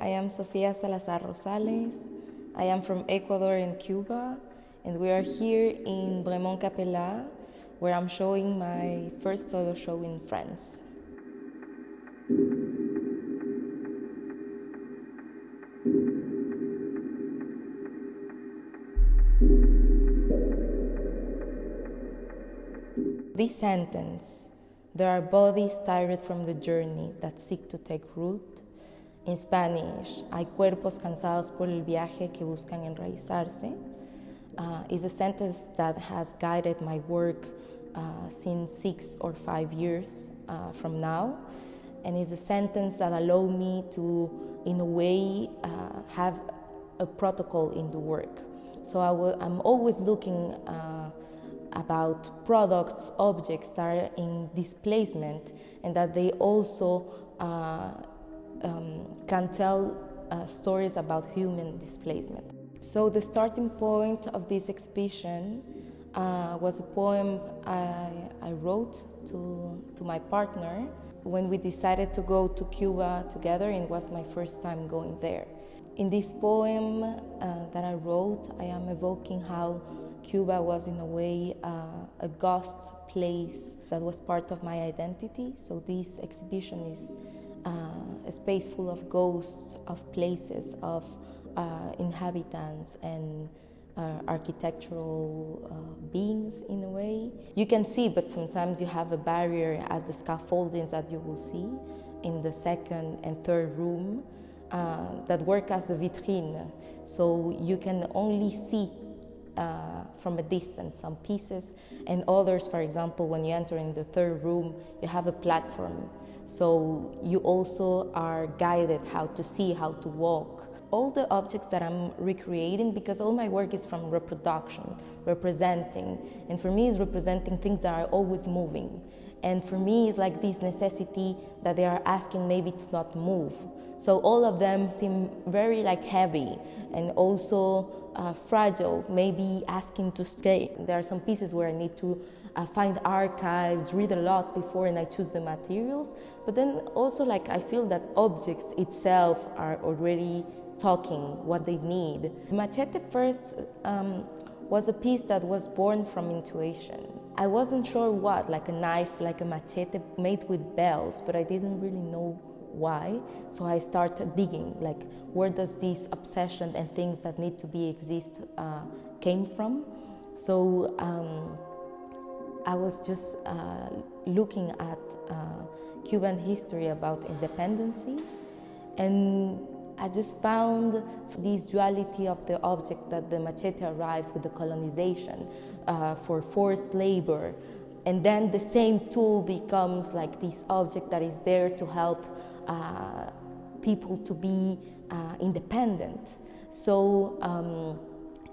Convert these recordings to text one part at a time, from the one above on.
I am Sofía Salazar Rosales. I am from Ecuador and Cuba, and we are here in Bremont-Capella, where I'm showing my first solo show in France. This sentence, there are bodies tired from the journey that seek to take root. In Spanish, hay cuerpos cansados por el viaje que buscan enraizarse, is a sentence that has guided my work since 6 or 5 years from now, and is a sentence that allows me to, in a way, have a protocol in the work. So I'm always looking about products, objects that are in displacement, and that they also can tell stories about human displacement. So the starting point of this exhibition was a poem I wrote to my partner when we decided to go to Cuba together, and it was my first time going there. In this poem that I wrote, I am evoking how Cuba was in a way a ghost place that was part of my identity. So this exhibition is a space full of ghosts, of places, of inhabitants and architectural beings in a way. You can see, but sometimes you have a barrier as the scaffoldings that you will see in the second and third room that work as a vitrine. So you can only see from a distance some pieces, and others, for example, when you enter in the third room, you have a platform. So you also are guided how to see, how to walk. All the objects that I'm recreating, because all my work is from reproduction, representing, and for me it's representing things that are always moving. And for me it's like this necessity that they are asking maybe to not move. So all of them seem very like heavy and also fragile, maybe asking to stay. There are some pieces where I need to find archives, read a lot before, and I choose the materials. But then also like I feel that objects itself are already talking what they need. Machete first was a piece that was born from intuition. I wasn't sure what, like a knife, like a machete made with bells, but I didn't really know why. So I started digging, like where does this obsession and things that need to be exist came from. So I was just looking at Cuban history about independency, and I just found this duality of the object that the machete arrived with the colonization for forced labor, and then the same tool becomes like this object that is there to help people to be independent. So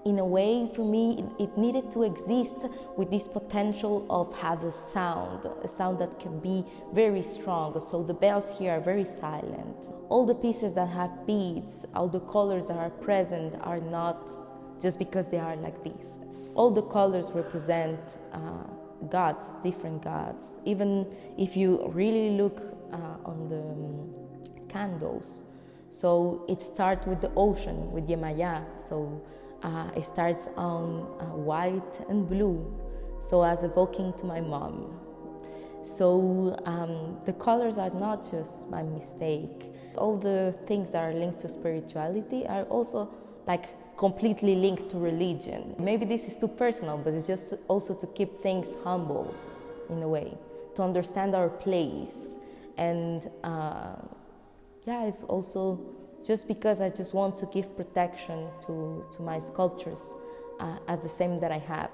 in a way, for me, it needed to exist with this potential of have a sound that can be very strong. So the bells here are very silent. All the pieces that have beads, all the colors that are present are not just because they are like this. All the colors represent gods, different gods. Even if you really look on the candles, so it starts with the ocean, with Yemaya. So it starts on white and blue, so as evoking to my mom. So the colors are not just by mistake. All the things that are linked to spirituality are also like completely linked to religion. Maybe this is too personal, but it's just also to keep things humble in a way, to understand our place. And yeah, it's also just because I just want to give protection to my sculptures as the same that I have.